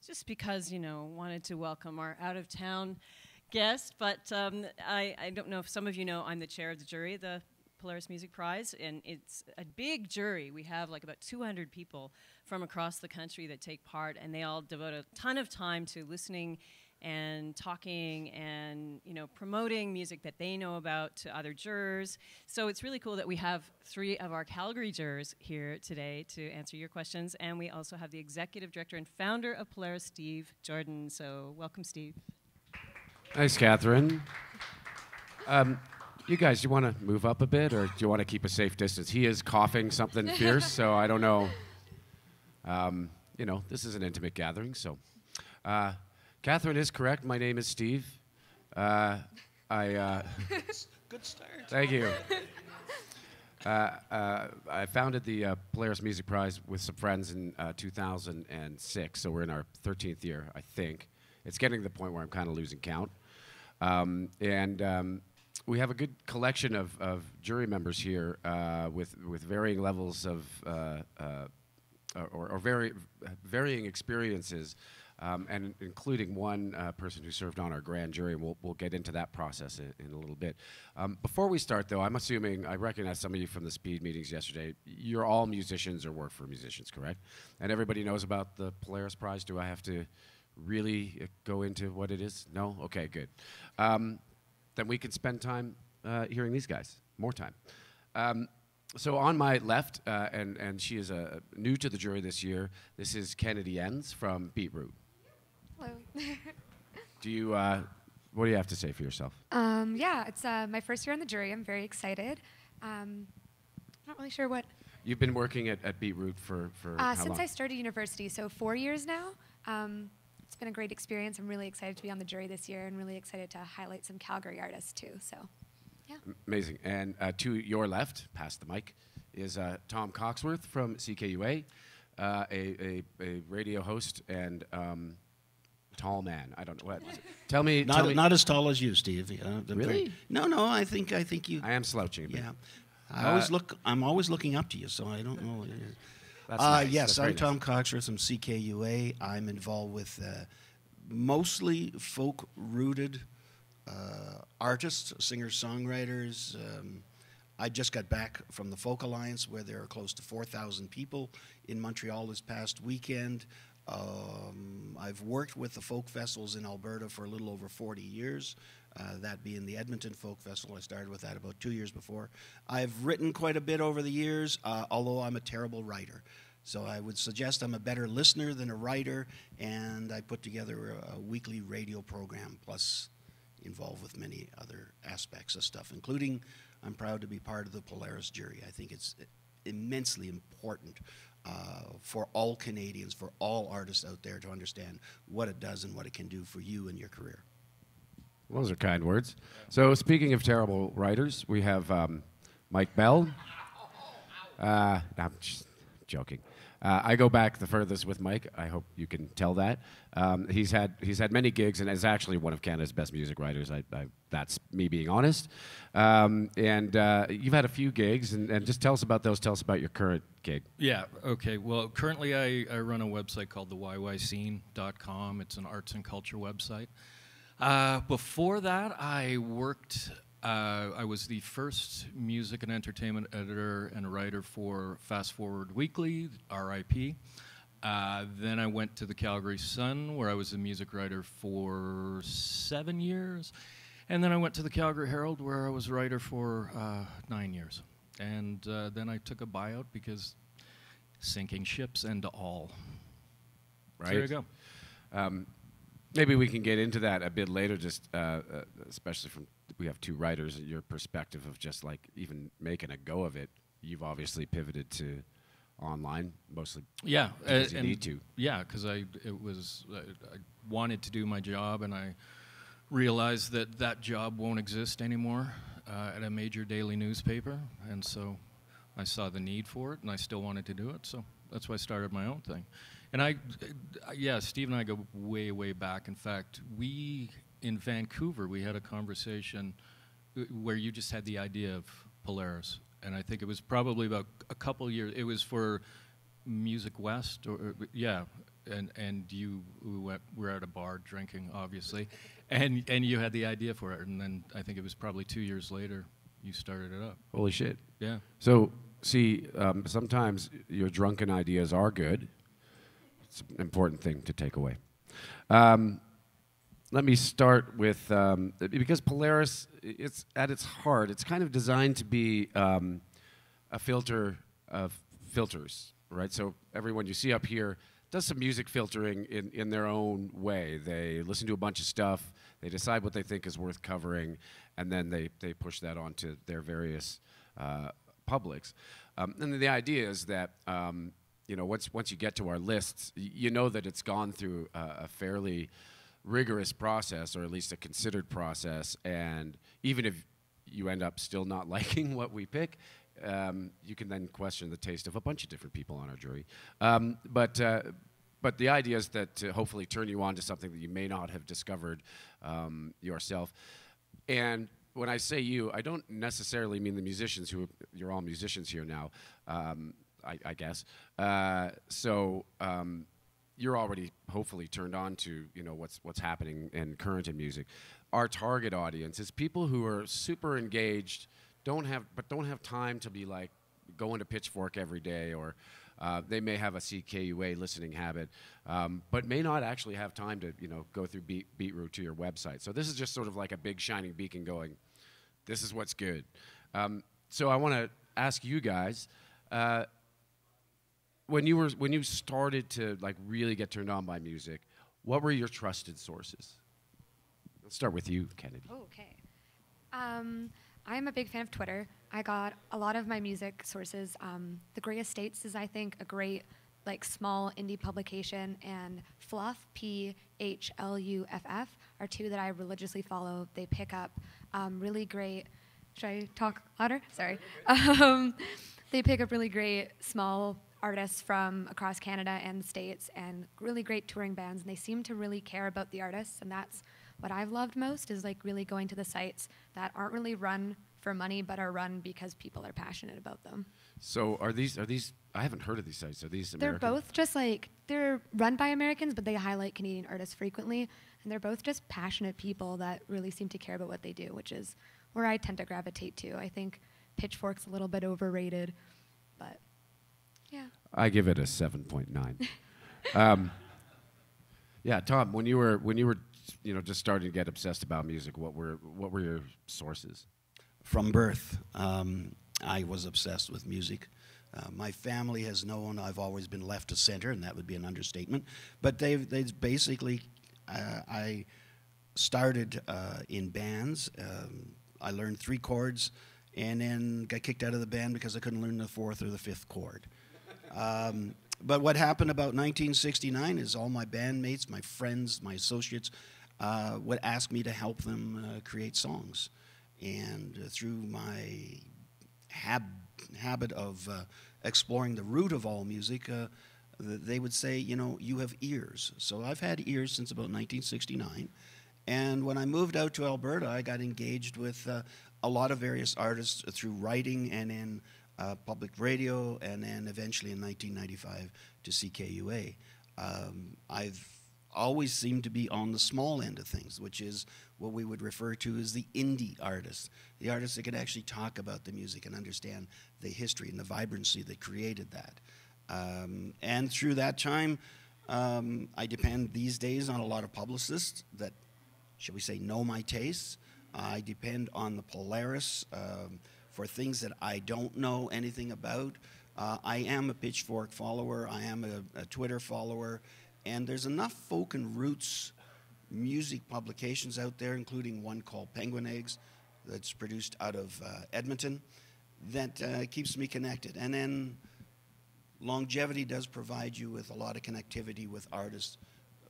just because, wanted to welcome our out-of-town guest. But I don't know if some of you know I'm the chair of the jury, the Polaris Music Prize, and it's a big jury. We have like about 200 people from across the country that take part, and they all devote a ton of time to listening and talking and promoting music that they know about to other jurors. So it's really cool that we have 3 of our Calgary jurors here today to answer your questions, and we also have the executive director and founder of Polaris, Steve Jordan. So welcome, Steve. Thanks, Catherine. You guys, do you want to move up a bit, or do you want to keep a safe distance? He is coughing something fierce, so I don't know. This is an intimate gathering, so. Catherine is correct. My name is Steve. Good start. Thank you. I founded the Polaris Music Prize with some friends in 2006, so we're in our 13th year, I think. It's getting to the point where I'm kind of losing count. We have a good collection of jury members here with varying levels of or varying experiences. And including one person who served on our grand jury. We'll get into that process in a little bit. Before we start, though, I'm assuming, I recognize some of you from the speed meetings yesterday. You're all musicians or work for musicians, correct? And everybody knows about the Polaris Prize. Do I have to really go into what it is? No? Okay, good. Then we can spend time hearing these guys, more time. So on my left, and she is new to the jury this year, this is Kennedy Enns from Beetroot. Hello. What do you have to say for yourself? Yeah, it's my first year on the jury. I'm very excited. Not really sure what. You've been working at Beetroot for how since long? I started university, so 4 years now. It's been a great experience. I'm really excited to be on the jury this year and really excited to highlight some Calgary artists too. So, yeah. Amazing. And to your left, past the mic, is Tom Coxworth from CKUA, a radio host and tall man. I don't know what. Tell me. Not as tall as you, Steve. Really? No. I think you. I am slouching a bit. Yeah. I'm always looking up to you, so I don't know. That's nice. Yes, That's I'm Tom Coxworth from CKUA. I'm involved with mostly folk-rooted artists, singers-songwriters. I just got back from the Folk Alliance, where there are close to 4,000 people in Montreal this past weekend. I've worked with the folk festivals in Alberta for a little over 40 years, that being the Edmonton Folk Festival. I started with that about 2 years before. I've written quite a bit over the years, although I'm a terrible writer. So I would suggest I'm a better listener than a writer, and I put together a weekly radio program, plus involved with many other aspects of stuff, including I'm proud to be part of the Polaris jury. I think it's immensely important for all Canadians, for all artists out there to understand what it does and what it can do for you and your career. Those are kind words. So speaking of terrible writers, we have Mike Bell. No, I'm just joking. I go back the furthest with Mike. I hope you can tell that. He's had many gigs and is actually one of Canada's best music writers. That's me being honest. And you've had a few gigs, and just tell us about those. Tell us about your current gig. Yeah, okay. Well, currently I run a website called the yyScene.com. It's an arts and culture website. Before that, I worked... I was the first music and entertainment editor and writer for Fast Forward Weekly, RIP. Then I went to the Calgary Sun, where I was a music writer for 7 years. And then I went to the Calgary Herald, where I was a writer for 9 years. And then I took a buyout because sinking ships and all. Right. So there you go. Maybe we can get into that a bit later, just especially from, we have two writers, and your perspective of just like even making a go of it. You've obviously pivoted to online, mostly because you need to. Yeah, because I wanted to do my job, and I realized that job won't exist anymore at a major daily newspaper, and so I saw the need for it, and I still wanted to do it, so that's why I started my own thing. And Steve and I go way, way back. In fact, in Vancouver, we had a conversation where you just had the idea of Polaris. And I think it was probably about a couple years. It was for Music West, and you were at a bar drinking, obviously, and you had the idea for it, and then I think it was probably 2 years later you started it up. Holy shit. Yeah. So, see, sometimes your drunken ideas are good. It's an important thing to take away. Let me start with, because Polaris, it's at its heart, it's kind of designed to be a filter of filters, right? So everyone you see up here does some music filtering in their own way. They listen to a bunch of stuff, they decide what they think is worth covering, and then they push that onto their various publics. And the idea is that once you get to our lists, you know that it's gone through a fairly rigorous process, or at least a considered process, and even if you end up still not liking what we pick, you can then question the taste of a bunch of different people on our jury. But the idea is that to hopefully turn you on to something that you may not have discovered yourself. And when I say you, I don't necessarily mean the musicians you're all musicians here now, I guess. You're already hopefully turned on to what's happening and current in music. Our target audience is people who are super engaged, don't have time to be like going to Pitchfork every day, or they may have a CKUA listening habit, but may not actually have time to go through Beatroot to your website. So this is just sort of like a big shining beacon going, this is what's good. So I want to ask you guys. When you started to like really get turned on by music, what were your trusted sources? Let's start with you, Kennedy. Okay. I'm a big fan of Twitter. I got a lot of my music sources. The Grey Estates is, I think, a great small indie publication, and Fluff, PHLUFF, are two that I religiously follow. They pick up really great. Should I talk louder? Sorry. They pick up really great small artists from across Canada and the States, and really great touring bands, and they seem to really care about the artists, and that's what I've loved most, is really going to the sites that aren't really run for money but are run because people are passionate about them. So are these I haven't heard of these sites. Are these American? They're both just they're run by Americans, but they highlight Canadian artists frequently, and they're both just passionate people that really seem to care about what they do, which is where I tend to gravitate to. I think Pitchfork's a little bit overrated, but yeah. I give it a 7.9. Yeah, Tom, when you were just starting to get obsessed about music, what were your sources? From birth, I was obsessed with music. My family has known I've always been left to center, and that would be an understatement. But they basically, I started in bands. I learned 3 chords, and then got kicked out of the band because I couldn't learn the 4th or the 5th chord. But what happened about 1969 is all my bandmates, my friends, my associates would ask me to help them create songs. And through my habit of exploring the root of all music, they would say, you have ears. So I've had ears since about 1969. And when I moved out to Alberta, I got engaged with a lot of various artists through writing and in public radio, and then eventually in 1995 to CKUA. I've always seemed to be on the small end of things, which is what we would refer to as the indie artists, the artists that could actually talk about the music and understand the history and the vibrancy that created that. And through that time, I depend these days on a lot of publicists that, shall we say, know my tastes. I depend on the Polaris for things that I don't know anything about. I am a Pitchfork follower. I am a Twitter follower. And there's enough folk and roots music publications out there, including one called Penguin Eggs that's produced out of Edmonton, that keeps me connected. And then longevity does provide you with a lot of connectivity with artists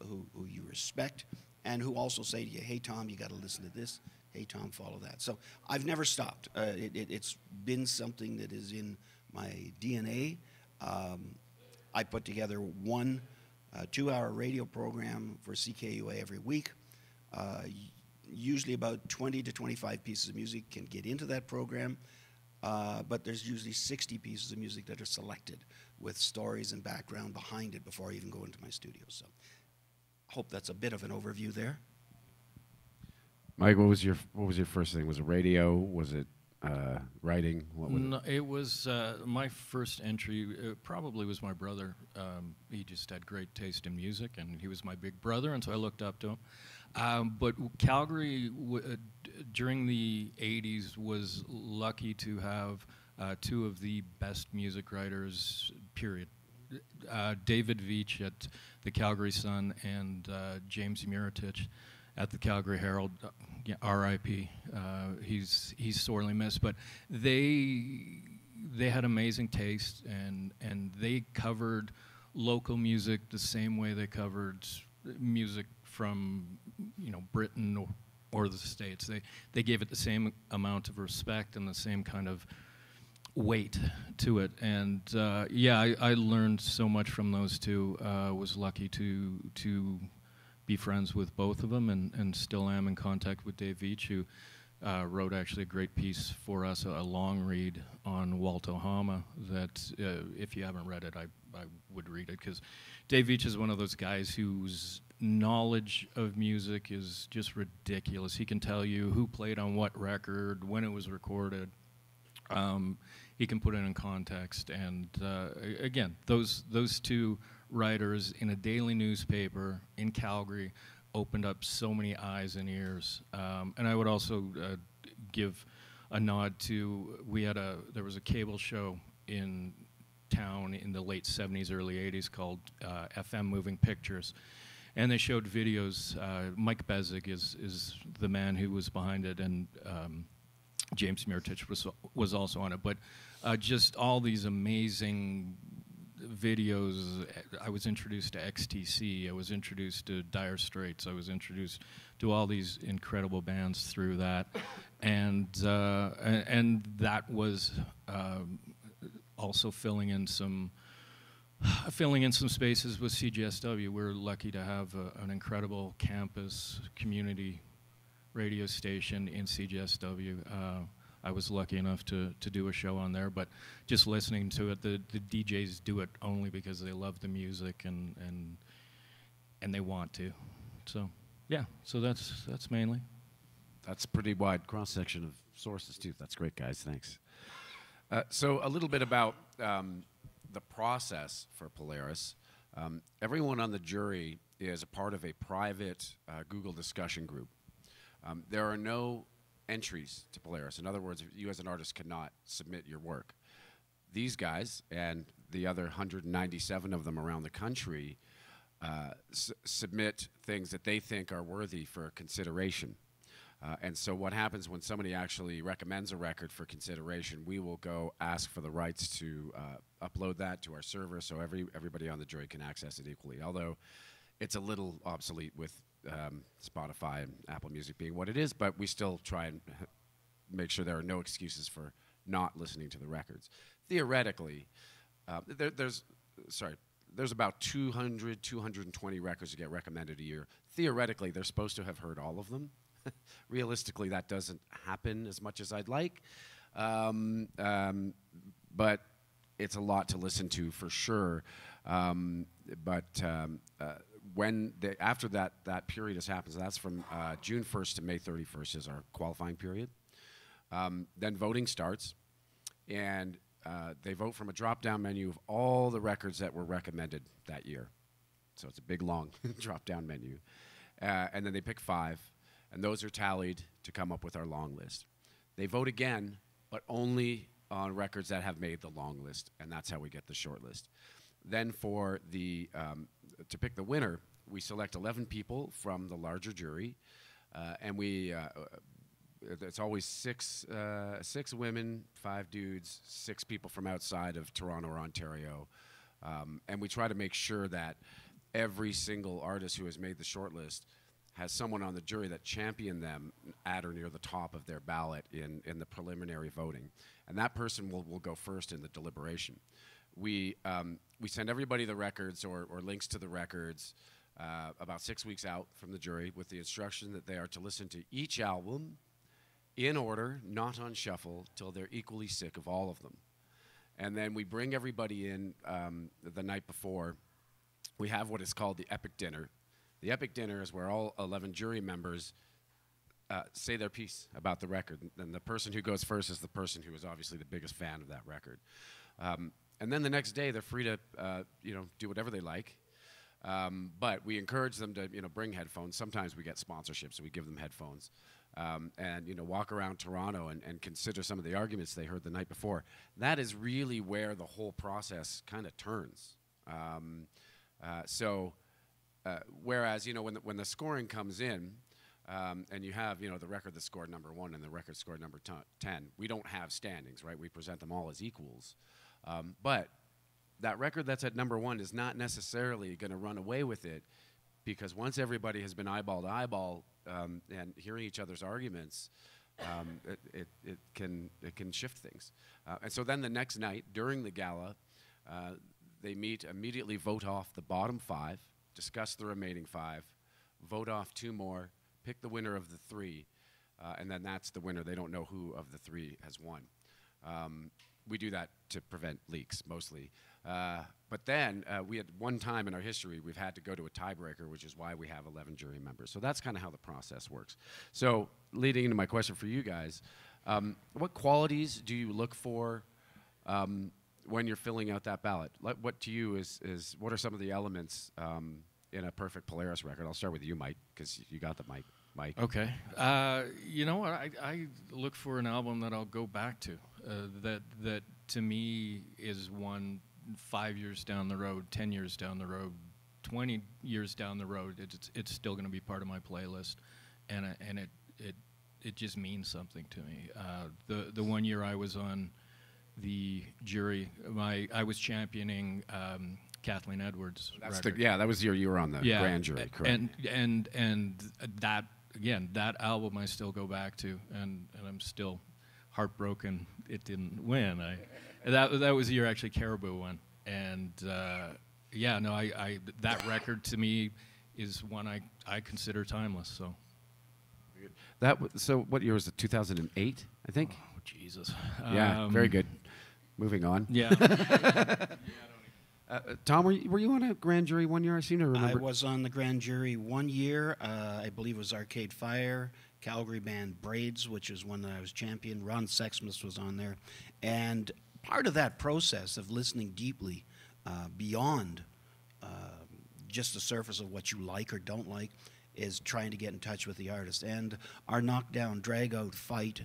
who you respect and who also say to you, hey, Tom, you got to listen to this. Hey, Tom, follow that. So I've never stopped. It's been something that is in my DNA. I put together one 2-hour radio program for CKUA every week. Usually about 20 to 25 pieces of music can get into that program, but there's usually 60 pieces of music that are selected with stories and background behind it before I even go into my studio. So hope that's a bit of an overview there. Mike, what was your first thing? Was it radio? Was it writing? What was No, it was my first entry. It probably was my brother. He just had great taste in music, and he was my big brother, and so I looked up to him. But Calgary, during the '80s, was lucky to have two of the best music writers. Period. David Veitch at the Calgary Sun and James Miritich at the Calgary Herald. Yeah, R.I.P. He's sorely missed, but they had amazing taste, and they covered local music the same way they covered music from Britain or the States. They gave it the same amount of respect and the same kind of weight to it, and I learned so much from those two. Was lucky to be friends with both of them, and still am in contact with Dave Veitch, who wrote actually a great piece for us, a long read on Walter Hammer that if you haven't read it, I would read it, because Dave Veitch is one of those guys whose knowledge of music is just ridiculous. He can tell you who played on what record, when it was recorded. He can put it in context, and again, those two writers in a daily newspaper in Calgary opened up so many eyes and ears. And I would also give a nod to, there was a cable show in town in the late 70s, early 80s called FM Moving Pictures. And they showed videos. Mike Bezic is the man who was behind it, and James Miritich was also on it. But just all these amazing videos. I was introduced to XTC. I was introduced to Dire Straits. I was introduced to all these incredible bands through that, and that was also filling in some spaces with CJSW. We're lucky to have an incredible campus community radio station in CJSW. I was lucky enough to do a show on there, but just listening to it, the DJs do it only because they love the music and they want to. So yeah, so that's mainly. That's a pretty wide cross-section of sources too. That's great, guys. Thanks. So a little bit about the process for Polaris. Everyone on the jury is a part of a private Google discussion group. There are no entries to Polaris. In other words, you as an artist cannot submit your work. These guys and the other 197 of them around the country submit things that they think are worthy for consideration. And so what happens when somebody actually recommends a record for consideration, we will go ask for the rights to upload that to our server so everybody on the jury can access it equally. Although it's a little obsolete with Spotify and Apple Music being what it is, but we still try and make sure there are no excuses for not listening to the records. Theoretically, there's about 200, 220 records that get recommended a year. Theoretically, they're supposed to have heard all of them. Realistically, that doesn't happen as much as I'd like, but it's a lot to listen to for sure. When after that period has happened, so that's from June 1st to May 31st is our qualifying period. Then voting starts, and they vote from a drop-down menu of all the records that were recommended that year. So it's a big, long drop-down menu. And then they pick 5, and those are tallied to come up with our long list. They vote again, but only on records that have made the long list, and that's how we get the short list. Then for the to pick the winner, we select 11 people from the larger jury, and it's always six women, 5 dudes, 6 people from outside of Toronto or Ontario, and we try to make sure that every single artist who has made the short list has someone on the jury that championed them at or near the top of their ballot in the preliminary voting, and that person will go first in the deliberation. We send everybody the records or links to the records about 6 weeks out from the jury with the instruction that they are to listen to each album in order, not on shuffle, till they're equally sick of all of them. and then we bring everybody in the night before. We have what is called the Epic Dinner. The Epic Dinner is where all 11 jury members say their piece about the record. And the person who goes first is the person who is obviously the biggest fan of that record. And then the next day, they're free to do whatever they like. But we encourage them to bring headphones. Sometimes we get sponsorships, so we give them headphones. And walk around Toronto and consider some of the arguments they heard the night before. That is really where the whole process kind of turns. Whereas when the scoring comes in, and you have the record that scored number 1 and the record scored number 10, we don't have standings, right? We present them all as equals. But that record that's at number 1 is not necessarily going to run away with it, because once everybody has been eyeball to eyeball and hearing each other's arguments, it can shift things. And so then the next night during the gala, they meet, immediately vote off the bottom 5, discuss the remaining 5, vote off 2 more, pick the winner of the 3, and then that's the winner. They don't know who of the 3 has won. We do that to prevent leaks, mostly. But then we had one time in our history we've had to go to a tiebreaker, which is why we have 11 jury members. So that's kind of how the process works. So leading into my question for you guys, what qualities do you look for when you're filling out that ballot? What to you is what are some of the elements in a perfect Polaris record? I'll start with you, Mike, because you got the mic. Mike. Okay. You know what? I look for an album that I'll go back to. That to me is one 5 years down the road, 10 years down the road, 20 years down the road. It's still going to be part of my playlist, and it just means something to me. The one year I was on the jury, I was championing Kathleen Edwards' record. That was the year you were on the grand jury, correct? And that again, that album I still go back to, and I'm still heartbroken it didn't win. That was the year actually Caribou won, and that record to me is one I consider timeless. So. So what year was it? 2008, I think. Oh Jesus. Yeah, very good. Moving on. Yeah. Tom, were you on a grand jury one year? I seem to remember. I was on the grand jury 1 year. I believe it was Arcade Fire, Calgary band Braids, which is one that I was champion. Ron Sexsmith was on there. And part of that process of listening deeply beyond just the surface of what you like or don't like is trying to get in touch with the artist. And our knockdown, drag-out fight,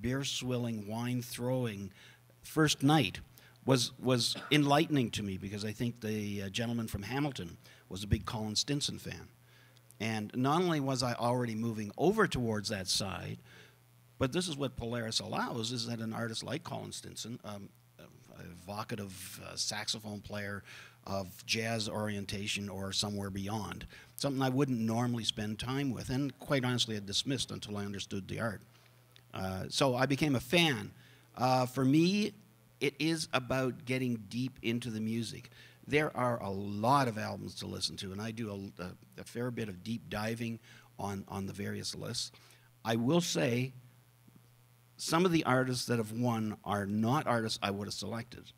beer-swilling, wine-throwing first night was enlightening to me, because I think the gentleman from Hamilton was a big Colin Stinson fan. And not only was I already moving over towards that side, but this is what Polaris allows, is that an artist like Colin Stinson, an evocative saxophone player of jazz orientation or somewhere beyond, something I wouldn't normally spend time with, and quite honestly had dismissed until I understood the art. So I became a fan. For me, it is about getting deep into the music. There are a lot of albums to listen to, and I do a fair bit of deep diving on the various lists. I will say some of the artists that have won are not artists I would have selected.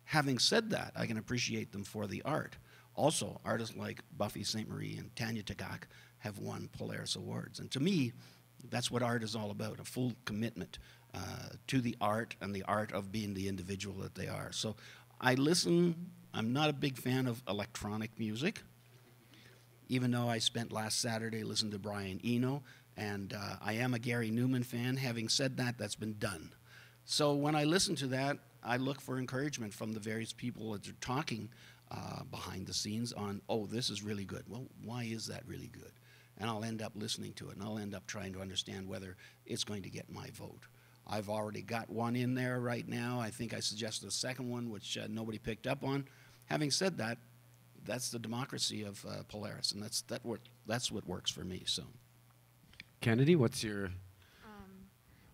Having said that, I can appreciate them for the art. Also, artists like Buffy Sainte-Marie and Tanya Tagaq have won Polaris Awards. And to me, that's what art is all about, a full commitment to the art and the art of being the individual that they are. So I listen. I'm not a big fan of electronic music, even though I spent last Saturday listening to Brian Eno, and I am a Gary Newman fan. Having said that, that's been done. So when I listen to that, I look for encouragement from the various people that are talking behind the scenes on, oh, this is really good. Well, why is that really good? And I'll end up listening to it, and I'll end up trying to understand whether it's going to get my vote. I've already got one in there right now. I think I suggested a second one, which nobody picked up on. Having said that, that's the democracy of Polaris, and that's what works for me. So, Kennedy, what's your...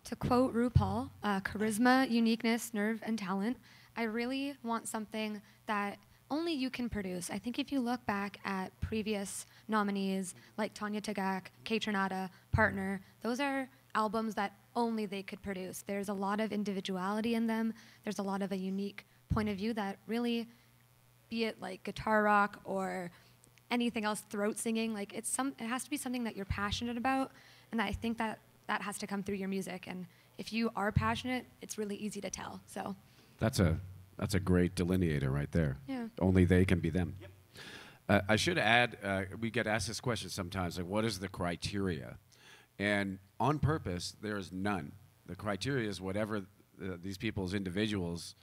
To quote RuPaul, charisma, uniqueness, nerve, and talent. I really want something that only you can produce. I think if you look back at previous nominees like Tanya Tagaq, Kay Trinata, Partner, those are albums that only they could produce. There's a lot of individuality in them. There's a lot of a unique point of view that really, be it like guitar rock or anything else, throat singing, like it has to be something that you're passionate about, and I think that has to come through your music. And if you are passionate, it's really easy to tell. So That's a great delineator right there. Yeah. Only they can be them. Yep. I should add, we get asked this question sometimes, like, what is the criteria? And on purpose, there is none. The criteria is whatever these people as individuals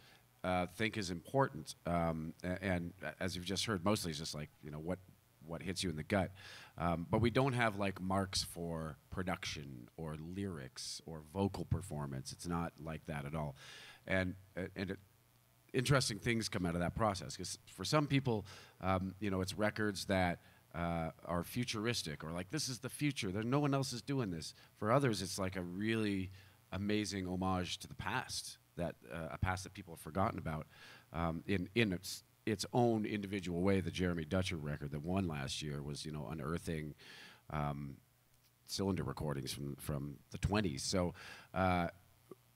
think is important. And as you've just heard, mostly it's just like, you know, what hits you in the gut. But we don't have like marks for production or lyrics or vocal performance. It's not like that at all. And interesting things come out of that process, because for some people, you know, it's records that are futuristic, or like, this is the future, no one else is doing this. For others, it's like a really amazing homage to the past, that a past that people have forgotten about, in its own individual way. The Jeremy Dutcher record that won last year was, you know, unearthing cylinder recordings from the 20s. So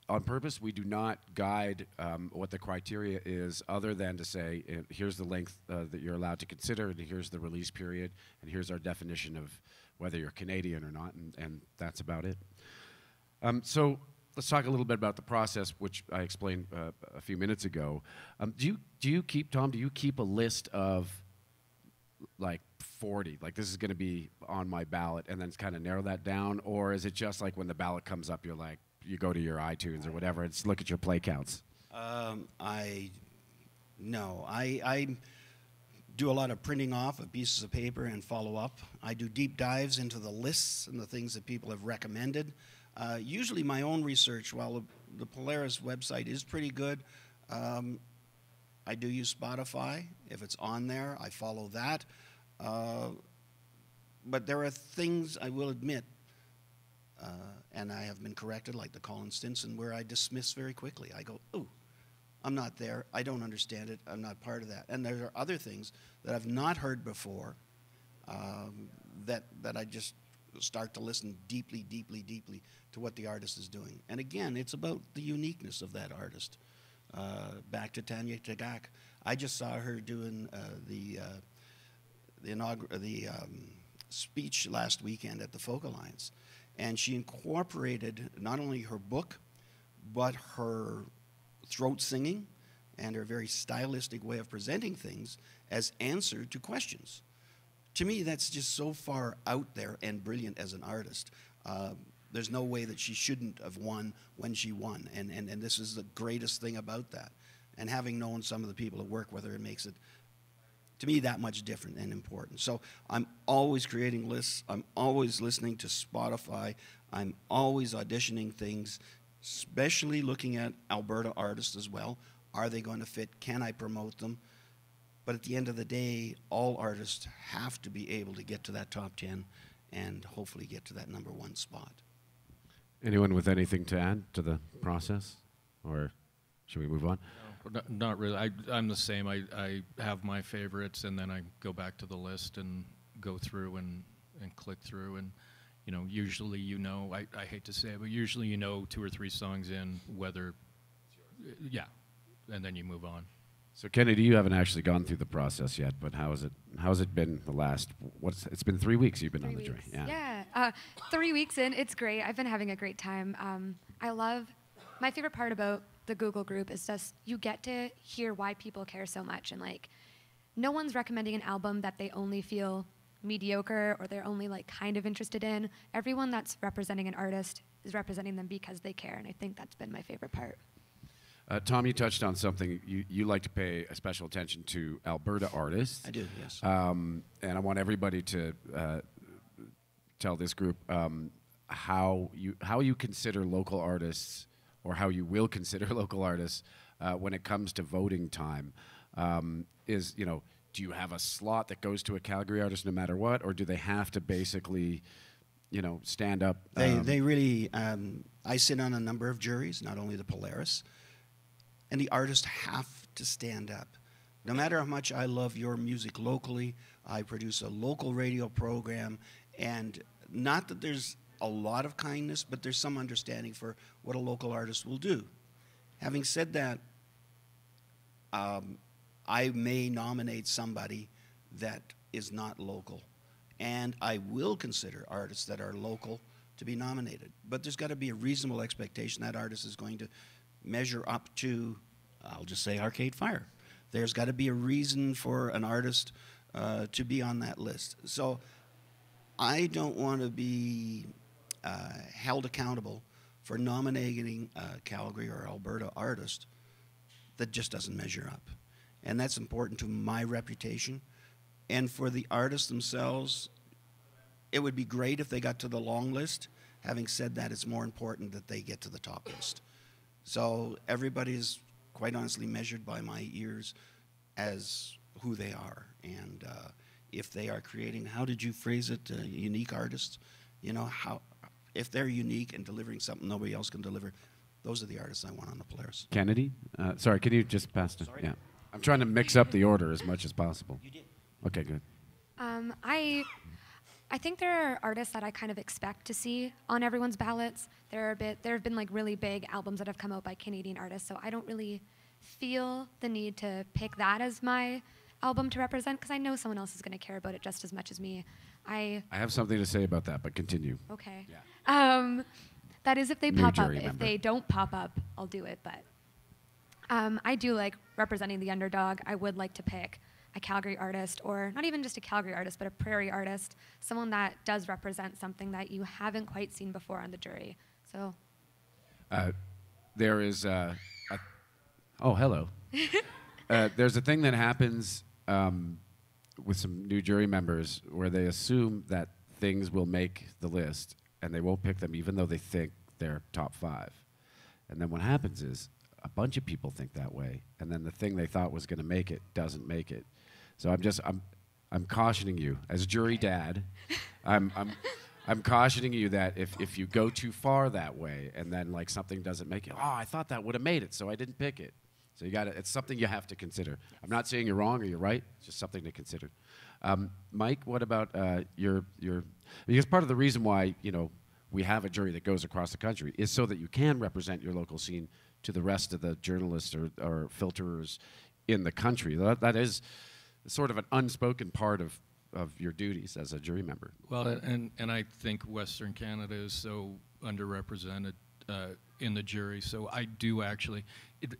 on purpose, we do not guide what the criteria is, other than to say, here's the length that you're allowed to consider, and here's the release period, and here's our definition of whether you're Canadian or not, and that's about it. So let's talk a little bit about the process, which I explained a few minutes ago. Do you keep a list of like 40, like this is going to be on my ballot, and then kind of narrow that down? Or is it just like when the ballot comes up, you're like, you go to your iTunes or whatever, and look at your play counts? I do a lot of printing off of pieces of paper and follow up. I do deep dives into the lists and the things that people have recommended. Usually my own research, while the Polaris website is pretty good, I do use Spotify. If it's on there, I follow that. But there are things, I will admit, and I have been corrected, like the Colin Stinson, where I dismiss very quickly. I go, oh, I'm not there. I don't understand it. I'm not part of that. And there are other things that I've not heard before that I just start to listen deeply, deeply, deeply to what the artist is doing. And again, it's about the uniqueness of that artist. Back to Tanya Tagaq. I just saw her doing the speech last weekend at the Folk Alliance. And she incorporated not only her book, but her throat singing and her very stylistic way of presenting things as answer to questions. To me, that's just so far out there and brilliant as an artist. There's no way that she shouldn't have won when she won. And this is the greatest thing about that. And having known some of the people that work with her, it makes it, to me, that much different and important. So I'm always creating lists. I'm always listening to Spotify. I'm always auditioning things, especially looking at Alberta artists as well. Are they going to fit? Can I promote them? But at the end of the day, all artists have to be able to get to that top 10 and hopefully get to that #1 spot. Anyone with anything to add to the process? Or should we move on? No, not really. I'm the same. I have my favorites, and then I go back to the list and go through and click through. And, you know, usually, you know, I hate to say it, but usually you know 2 or 3 songs in whether, yeah, and then you move on. So Kennedy, you haven't actually gone through the process yet, but how's it been the last, it's been 3 weeks you've been on the journey. Yeah. 3 weeks in, it's great. I've been having a great time. My favorite part about the Google group is just you get to hear why people care so much, and like no one's recommending an album that they only feel mediocre or they're only like kind of interested in. Everyone that's representing an artist is representing them because they care, and I think that's been my favorite part. Tom, you touched on something. You like to pay a special attention to Alberta artists. I do, yes. And I want everybody to tell this group how you consider local artists, or how you will consider local artists when it comes to voting time. Is, you know, do you have a slot that goes to a Calgary artist no matter what, or do they have to basically, you know, stand up? They really. I sit on a number of juries, not only the Polaris. And the artists have to stand up. No matter how much I love your music locally, I produce a local radio program, and not that there's a lot of kindness, but there's some understanding for what a local artist will do. Having said that, I may nominate somebody that is not local, and I will consider artists that are local to be nominated. But there's got to be a reasonable expectation that artist is going to measure up to, I'll just say, Arcade Fire. There's got to be a reason for an artist to be on that list. So I don't want to be held accountable for nominating a Calgary or Alberta artist that just doesn't measure up. And that's important to my reputation. And for the artists themselves, it would be great if they got to the long list. Having said that, it's more important that they get to the top list. So everybody's quite honestly measured by my ears as who they are. And if they are creating, how did you phrase it, unique artists? You know, if they're unique and delivering something nobody else can deliver, those are the artists I want on the Polaris. Kennedy? Sorry, can you just pass it? Yeah. I'm trying to mix up the order as much as possible. You did. Okay, good. I think there are artists that I kind of expect to see on everyone's ballots. There have been like really big albums that have come out by Canadian artists, so I don't really feel the need to pick that as my album to represent because I know someone else is going to care about it just as much as me. I have something to say about that, but continue. Okay. Yeah. That is if they New pop up. jury If member. they don't pop up, I'll do it. But I do like representing the underdog. I would like to pick a Calgary artist, or not even just a Calgary artist, but a prairie artist, someone that does represent something that you haven't quite seen before on the jury. So. There is oh, hello. There's a thing that happens with some new jury members where they assume that things will make the list and they won't pick them even though they think they're top 5. And then what happens is a bunch of people think that way, and then the thing they thought was going to make it doesn't make it. So I'm cautioning you as jury dad. I'm cautioning you that if you go too far that way and then like something doesn't make it, oh, I thought that would have made it, so I didn't pick it. So it's something you have to consider. I'm not saying you're wrong or you're right. It's just something to consider. Mike, what about your? Because part of the reason why we have a jury that goes across the country is so that you can represent your local scene to the rest of the journalists or filterers in the country. That is sort of an unspoken part of your duties as a jury member. Well, and I think Western Canada is so underrepresented in the jury, so I do actually,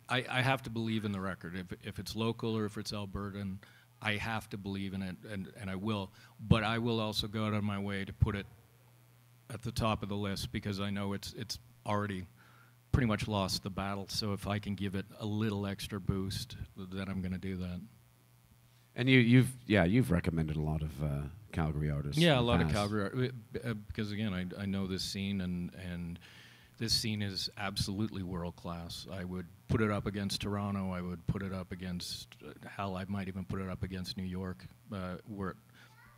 I have to believe in the record. If it's local or if it's Albertan, I have to believe in it, and I will. But I will also go out of my way to put it at the top of the list because I know it's already pretty much lost the battle. So if I can give it a little extra boost, then I'm going to do that. And you've recommended a lot of Calgary artists. Yeah, a lot of Calgary because again, I know this scene and this scene is absolutely world class. I would put it up against Toronto. I would put it up against hell. I might even put it up against New York,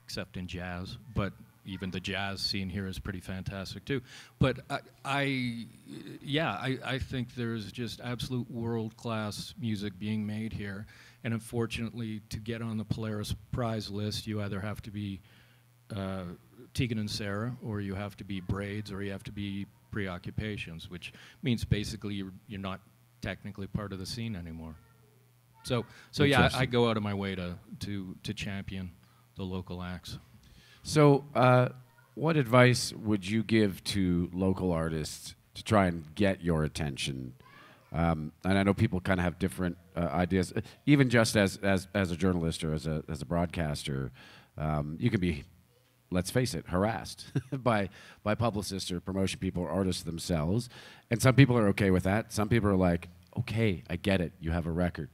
except in jazz. But even the jazz scene here is pretty fantastic too. But I think there's just absolute world-class music being made here. And unfortunately, to get on the Polaris Prize list, you either have to be Tegan and Sarah, or you have to be Braids, or you have to be Preoccupations, which means basically you're not technically part of the scene anymore. So yeah, I go out of my way to champion the local acts. So, what advice would you give to local artists to try and get your attention? And I know people kind of have different ideas. Even just as a journalist or as a broadcaster, you can be, let's face it, harassed by publicists or promotion people or artists themselves. And some people are okay with that. Some people are like, okay, I get it. You have a record.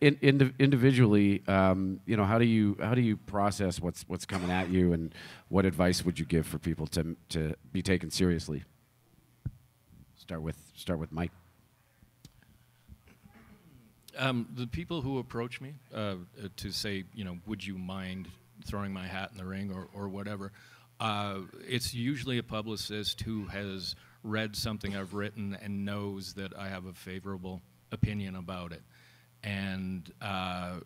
Individually, how do you process what's coming at you, and what advice would you give for people to be taken seriously? Start with Mike. The people who approach me to say, would you mind throwing my hat in the ring or whatever, it's usually a publicist who has read something I've written and knows that I have a favorable opinion about it. And I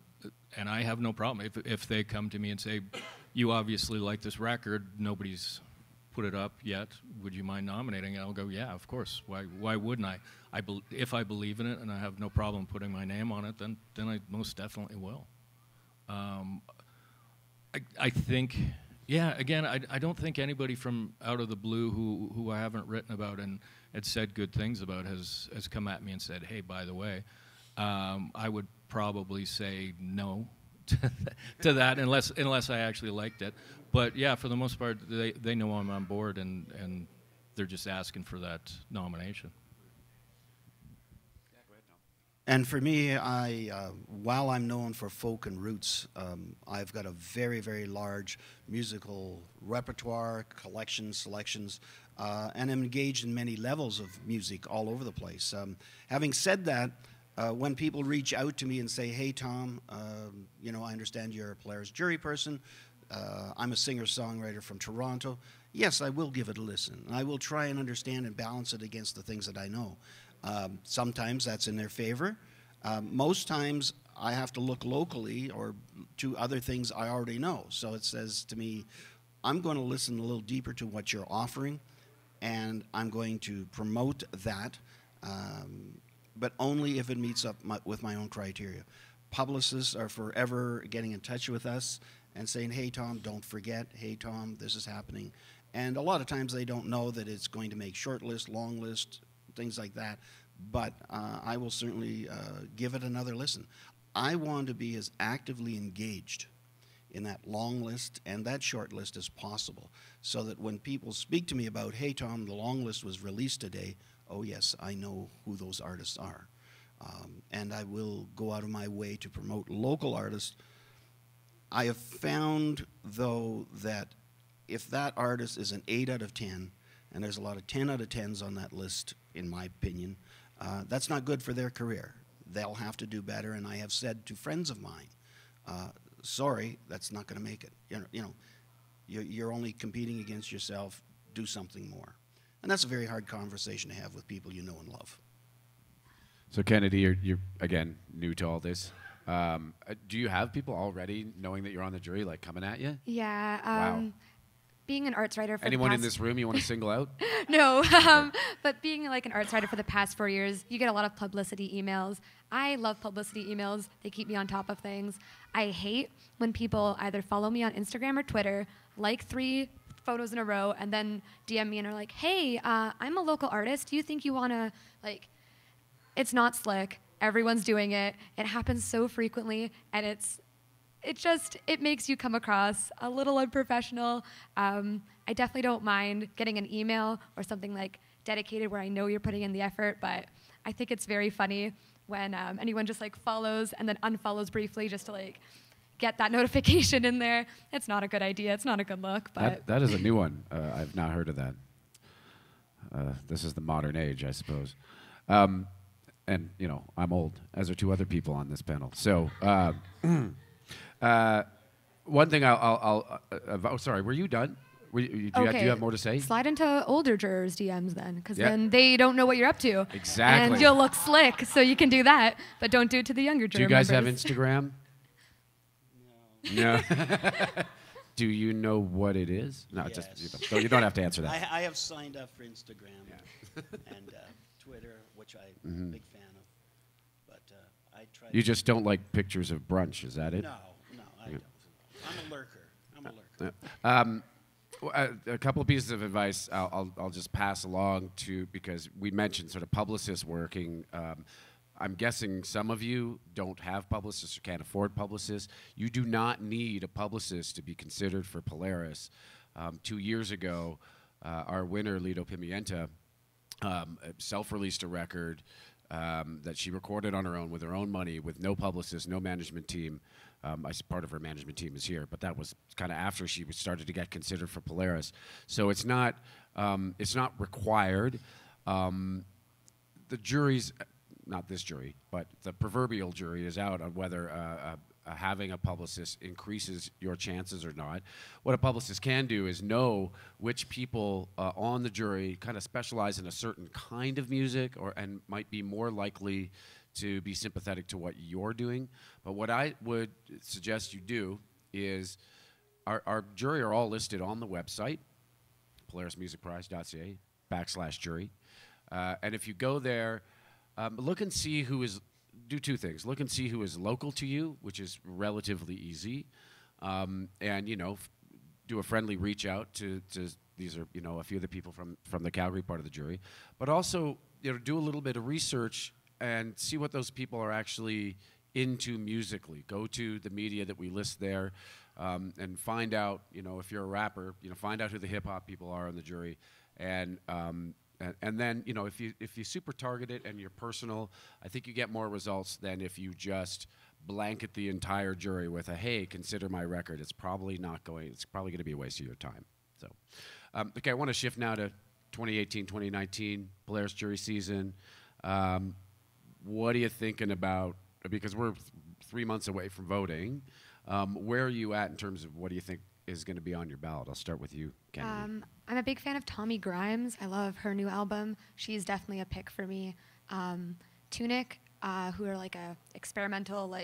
have no problem if they come to me and say, you obviously like this record, nobody's put it up yet. Would you mind nominating it? I'll go, yeah, of course. Why wouldn't I? If I believe in it and I have no problem putting my name on it, then I most definitely will. I think, yeah, again, I don't think anybody from out of the blue who I haven't written about and had said good things about has come at me and said, hey, by the way, I would probably say no to that unless I actually liked it. But yeah, for the most part, they know I'm on board and they're just asking for that nomination. And for me, while I'm known for folk and roots, I've got a very, very large musical repertoire, collections, selections, and I'm engaged in many levels of music all over the place. Having said that, when people reach out to me and say, hey, Tom, you know, I understand you're a Polaris jury person. I'm a singer-songwriter from Toronto. Yes, I will give it a listen. I will try and understand and balance it against the things that I know. Sometimes that's in their favor. Most times I have to look locally or to other things I already know. So it says to me, I'm going to listen a little deeper to what you're offering, and I'm going to promote that, but only if it meets up with my own criteria. Publicists are forever getting in touch with us and saying, hey, Tom, don't forget. Hey, Tom, this is happening. And a lot of times they don't know that it's going to make short list, long list, things like that, but I will certainly give it another listen. I want to be as actively engaged in that long list and that short list as possible, so that when people speak to me about, hey, Tom, the long list was released today, oh yes, I know who those artists are. And I will go out of my way to promote local artists. I have found, though, that if that artist is an 8 out of 10, and there's a lot of 10 out of 10s on that list, in my opinion, that's not good for their career. They'll have to do better, and I have said to friends of mine, sorry, that's not going to make it. You're only competing against yourself. Do something more. And that's a very hard conversation to have with people you know and love. So Kennedy, you're again new to all this. Do you have people already knowing that you're on the jury, like coming at you? Yeah. Wow. Being an arts writer for anyone the in this room you want to single out? No, but being like an arts writer for the past 4 years, you get a lot of publicity emails. I love publicity emails. They keep me on top of things. I hate when people either follow me on Instagram or Twitter, like 3 photos in a row, and then DM me and are like, hey, I'm a local artist. Do you think you want to, like, it's not slick. Everyone's doing it. It happens so frequently, and it makes you come across a little unprofessional. I definitely don't mind getting an email or something like dedicated where I know you're putting in the effort, but I think it's very funny when anyone just like follows and then unfollows briefly just to like get that notification in there. It's not a good idea. It's not a good look. But that is a new one. I've not heard of that. This is the modern age, I suppose. And, you know, I'm old, as are 2 other people on this panel. So, one thing oh, sorry, were you done? Do you have more to say? Slide into older jurors' DMs then, because then they don't know what you're up to. Exactly. And you'll look slick, so you can do that, but don't do it to the younger juror Do you guys members. have Instagram? No. Do you know what it is? No, Yes. so you don't have to answer that. I have signed up for Instagram and Twitter, which I'm a big fan of. But I try. You just don't like pictures of brunch, is that it? No, I don't. I'm a lurker. A couple of pieces of advice I'll just pass along to, because we mentioned sort of publicists working. I'm guessing some of you don't have publicists or can't afford publicists. You do not need a publicist to be considered for Polaris. 2 years ago, our winner, Lido Pimienta, self-released a record that she recorded on her own with her own money, with no publicist, no management team. Part of her management team is here, but that was kind of after she started to get considered for Polaris. So it's not required. The jury's, not this jury, but the proverbial jury is out on whether having a publicist increases your chances or not. What a publicist can do is know which people on the jury kind of specialize in a certain kind of music and might be more likely to be sympathetic to what you're doing. But what I would suggest you do is, our jury are all listed on the website. polarismusicprize.ca/jury. And if you go there, look and see do two things. Look and see who is local to you, which is relatively easy. And, do a friendly reach out to these are, a few of the people from the Calgary part of the jury. But also, do a little bit of research and see what those people are actually into musically. Go to the media that we list there and find out, if you're a rapper, find out who the hip-hop people are on the jury. And then, if you super target it and you're personal, I think you get more results than if you just blanket the entire jury with a, hey, consider my record. It's probably going to be a waste of your time. So, okay, I want to shift now to 2018, 2019, Polaris jury season. What are you thinking about, because we're 3 months away from voting, where are you at in terms of what do you think is going to be on your ballot? I'll start with you, Kennedy. I'm a big fan of Tommy Grimes. I love her new album. She's definitely a pick for me. Tunic, who are like a experimental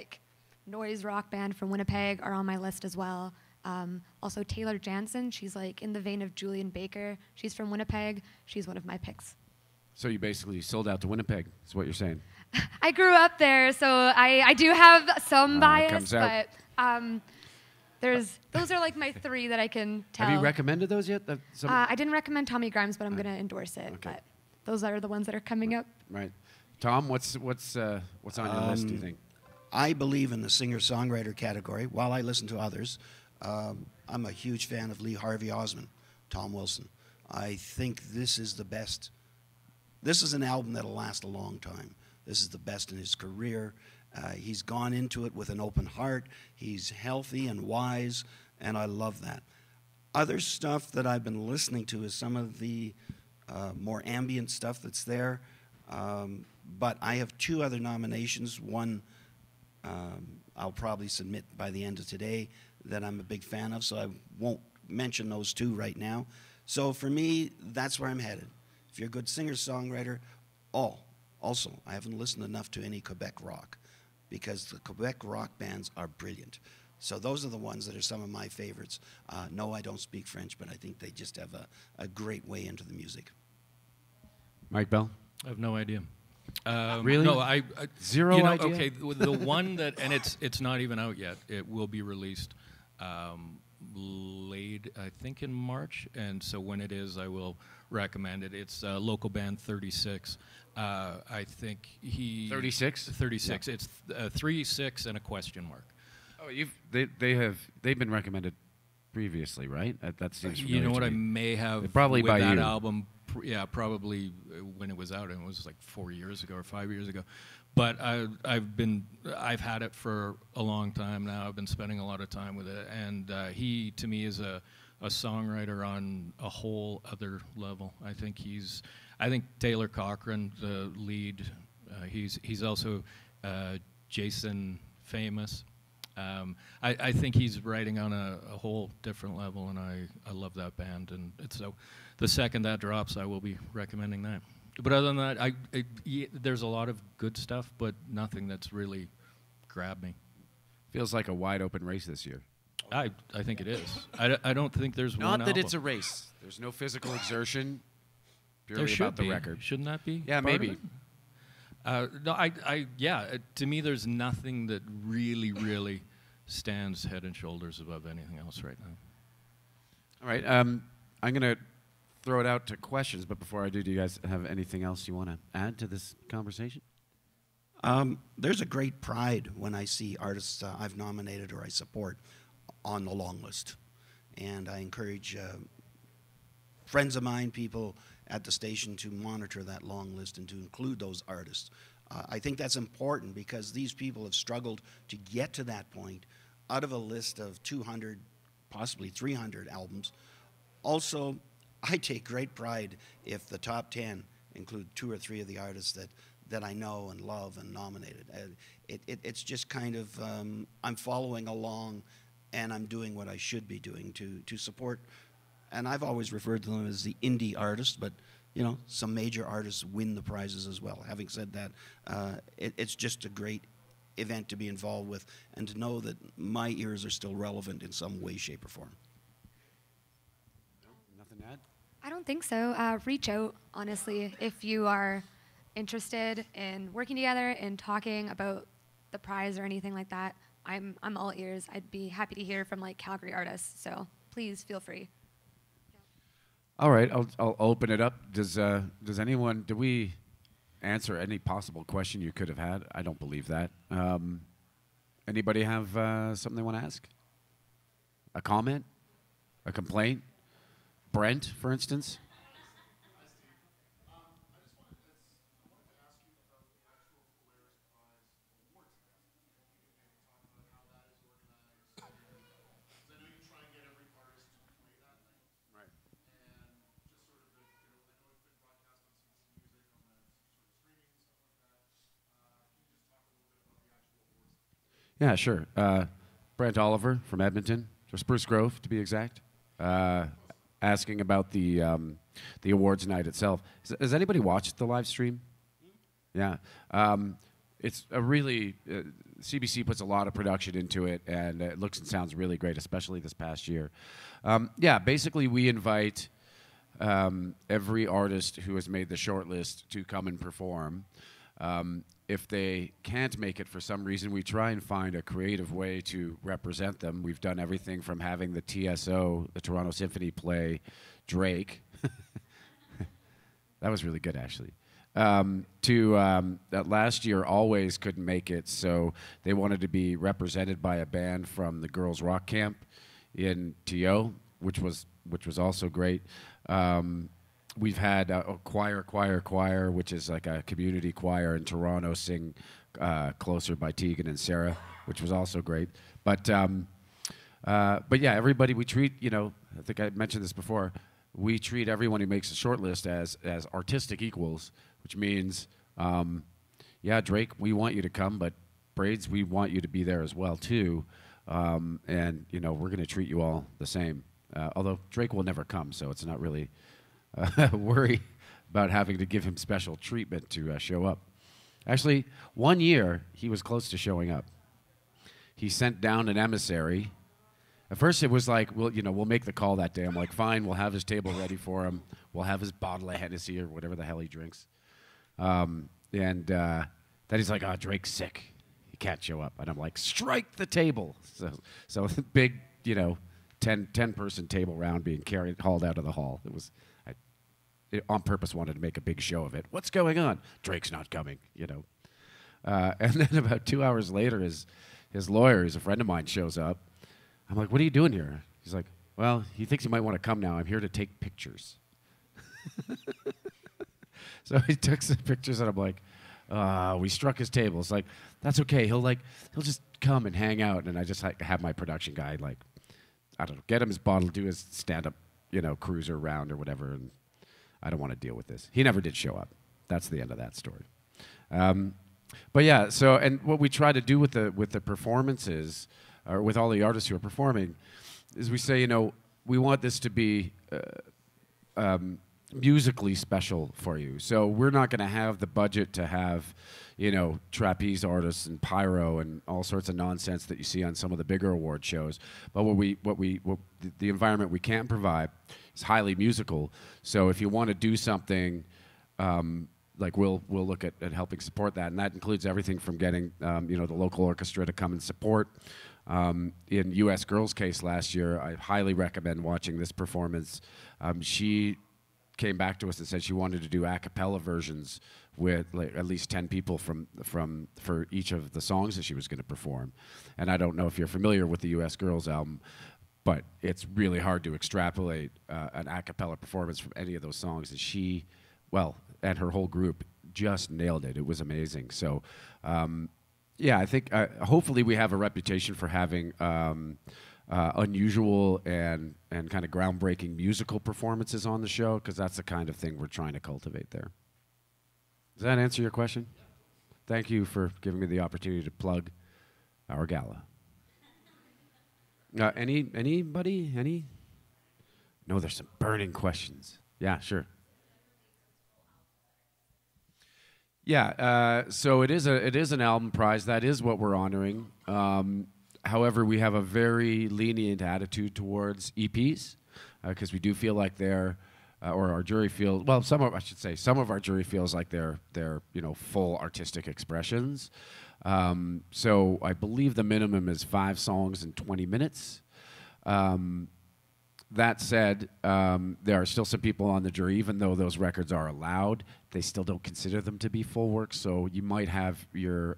noise rock band from Winnipeg, are on my list as well. Also Taylor Jansen, she's like in the vein of Julian Baker. She's from Winnipeg. She's one of my picks. So you basically sold out to Winnipeg, is what you're saying. I grew up there, so I do have some bias, but those are like my three that I can tell. Have you recommended those yet? I didn't recommend Tommy Grimes, but I'm going to endorse it. Okay. But those are the ones that are coming up. Right. Tom, what's on your list, do you think? I believe in the singer-songwriter category. While I listen to others, I'm a huge fan of Lee Harvey Osmond, Tom Wilson. I think this is the best. This is an album that'll last a long time. This is the best in his career. He's gone into it with an open heart. He's healthy and wise, and I love that. Other stuff that I've been listening to is some of the more ambient stuff that's there. But I have two other nominations. One I'll probably submit by the end of today that I'm a big fan of, so I won't mention those two right now. So for me, that's where I'm headed. If you're a good singer-songwriter, also, I haven't listened enough to any Quebec rock because the Quebec rock bands are brilliant. So those are the ones that are some of my favorites. No, I don't speak French, but I think they just have a great way into the music. Mike Bell? I have no idea. Really? No, I Zero idea? Okay, the one that, and it's not even out yet. It will be released late, I think, in March. And so when it is, I will recommend it. It's local band 36. I think 36? 36. Yeah. It's 3-6 and a question mark. Oh, they've been recommended previously, right? That seems familiar. You know to what? me. I may have Probably with by that you. album. Yeah, probably when it was out, and it was like 4 years ago or 5 years ago. But I've had it for a long time now. I've been spending a lot of time with it, and he to me is a songwriter on a whole other level. I think Taylor Cochran, the lead, he's also Jason Famous. I think he's writing on a whole different level, and I love that band. And so the second that drops, I will be recommending that. But other than that, there's a lot of good stuff, but nothing that's really grabbed me. Feels like a wide open race this year. I think it is. I don't think there's one Not that album. it's a race. There's no physical exertion. There Purely should about the be. record. Shouldn't that be? Yeah, part of maybe. it? No, to me, there's nothing that really, really stands head and shoulders above anything else right now. All right. I'm going to throw it out to questions, but before I do you guys have anything else you want to add to this conversation? There's a great pride when I see artists I've nominated or I support on the long list. And I encourage friends of mine, people at the station, to monitor that long list and to include those artists. I think that's important because these people have struggled to get to that point out of a list of 200, possibly 300 albums. Also, I take great pride if the top 10 include 2 or 3 of the artists that I know and love and nominated. It's just kind of, I'm following along and I'm doing what I should be doing to support. And I've always referred to them as the indie artists, but some major artists win the prizes as well. Having said that, it's just a great event to be involved with and to know that my ears are still relevant in some way, shape, or form. Nothing to add? I don't think so. Reach out, honestly, if you are interested in working together and talking about the prize or anything like that. I'm all ears. I'd be happy to hear from like Calgary artists. So please feel free. All right, I'll open it up. Does anyone? Do we answer any possible question you could have had? I don't believe that. Anybody have something they want to ask? A comment? A complaint? Brent, for instance? Yeah, sure. Brent Oliver from Edmonton, or Spruce Grove to be exact, asking about the awards night itself. Has anybody watched the live stream? Yeah. It's a really, CBC puts a lot of production into it, and it looks and sounds really great, especially this past year. Yeah, basically we invite every artist who has made the shortlist to come and perform. If they can't make it for some reason, we try and find a creative way to represent them. We've done everything from having the TSO, the Toronto Symphony, play Drake. That was really good, actually. That last year Always couldn't make it, so they wanted to be represented by a band from the Girls Rock Camp in TO, which was also great. We've had a choir, which is like a community choir in Toronto, sing Closer by Tegan and Sarah, which was also great. But yeah, everybody we treat, I think I mentioned this before, we treat everyone who makes a short list as artistic equals, which means, yeah, Drake, we want you to come, but Braids, we want you to be there as well, too. And, we're going to treat you all the same. Although Drake will never come, so it's not really worry about having to give him special treatment to show up. Actually, one year, he was close to showing up. He sent down an emissary. At first, it was like, we'll make the call that day. I'm like, fine, we'll have his table ready for him. We'll have his bottle of Hennessy or whatever the hell he drinks. And then he's like, oh, Drake's sick. He can't show up. And I'm like, strike the table. So big, 10-person table round being hauled out of the hall. It was... on purpose wanted to make a big show of it. What's going on? Drake's not coming, And then about 2 hours later, his lawyer, who's a friend of mine, shows up. I'm like, what are you doing here? He's like, well, he thinks he might want to come now. I'm here to take pictures. So he took some pictures, and I'm like, we struck his table. It's like, that's okay. He'll just come and hang out. And I just have my production guy, I don't know, get him his bottle, do his stand-up, cruiser round or whatever, and I don't want to deal with this. He never did show up. That's the end of that story. But yeah, so, and what we try to do with the performances, or with all the artists who are performing, is we say, we want this to be musically special for you. So we're not going to have the budget to have, trapeze artists and pyro and all sorts of nonsense that you see on some of the bigger award shows. But the environment we can provide is highly musical. So if you want to do something, we'll look at helping support that, and that includes everything from getting the local orchestra to come and support. In U.S. Girls' case last year, I highly recommend watching this performance. She came back to us and said she wanted to do a cappella versions with at least 10 people for each of the songs that she was going to perform. And I don't know if you're familiar with the U.S. Girls album, but it's really hard to extrapolate an a cappella performance from any of those songs. And she, and her whole group just nailed it. It was amazing. So, yeah, I think hopefully we have a reputation for having unusual and kind of groundbreaking musical performances on the show, because that's the kind of thing we're trying to cultivate there. Does that answer your question? Thank you for giving me the opportunity to plug our gala. Anybody? No, there's some burning questions. Yeah, sure. Yeah, so it is an album prize. That is what we're honoring. However, we have a very lenient attitude towards EPs because we do feel like they're or our jury feels, well, some of our jury feels like they're full artistic expressions. So I believe the minimum is 5 songs in 20 minutes. That said, there are still some people on the jury, even though those records are allowed, they still don't consider them to be full work. So you might have your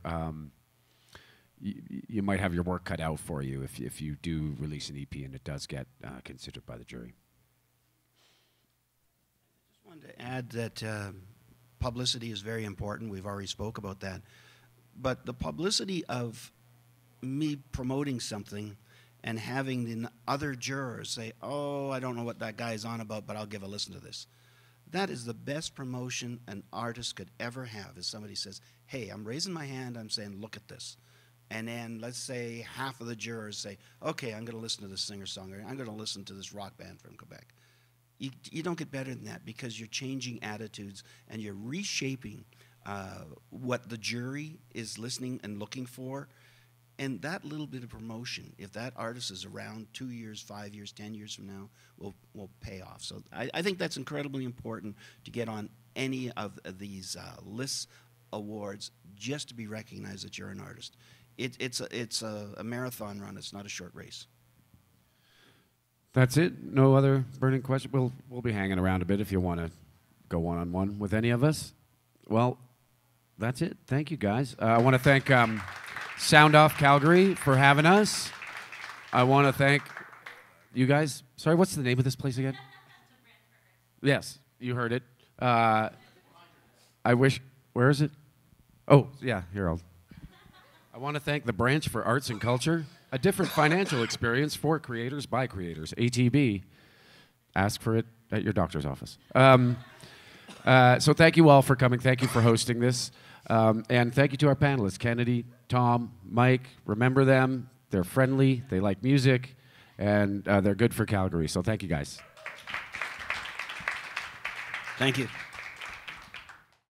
you might have your work cut out for you if you do release an EP and it does get considered by the jury. Just wanted to add that publicity is very important. We've already spoke about that. But the publicity of me promoting something and having the other jurors say, oh, I don't know what that guy's on about, but I'll give a listen to this. That is the best promotion an artist could ever have, is somebody says, hey, I'm raising my hand, I'm saying, look at this. And then let's say half of the jurors say, okay, I'm going to listen to this singer-songwriter, I'm going to listen to this rock band from Quebec. You don't get better than that because you're changing attitudes and you're reshaping what the jury is listening and looking for. And that little bit of promotion, if that artist is around 2 years, 5 years, 10 years from now, will pay off. So I think that's incredibly important to get on any of these lists, awards, just to be recognized that you're an artist. It's a marathon run. It's not a short race. That's it? No other burning question? We'll be hanging around a bit if you want to go one-on-one with any of us. Well, that's it. Thank you, guys. I want to thank Sound Off Calgary for having us. I want to thank you guys. Sorry, what's the name of this place again? Yes, you heard it. I wish, where is it? Oh, yeah, here, I want to thank the Branch for Arts and Culture, a different financial experience for creators by creators, ATB. Ask for it at your doctor's office. So thank you all for coming. Thank you for hosting this. And thank you to our panelists, Kennedy, Tom, Mike. Remember them. They're friendly. They like music. And they're good for Calgary. So thank you, guys. Thank you.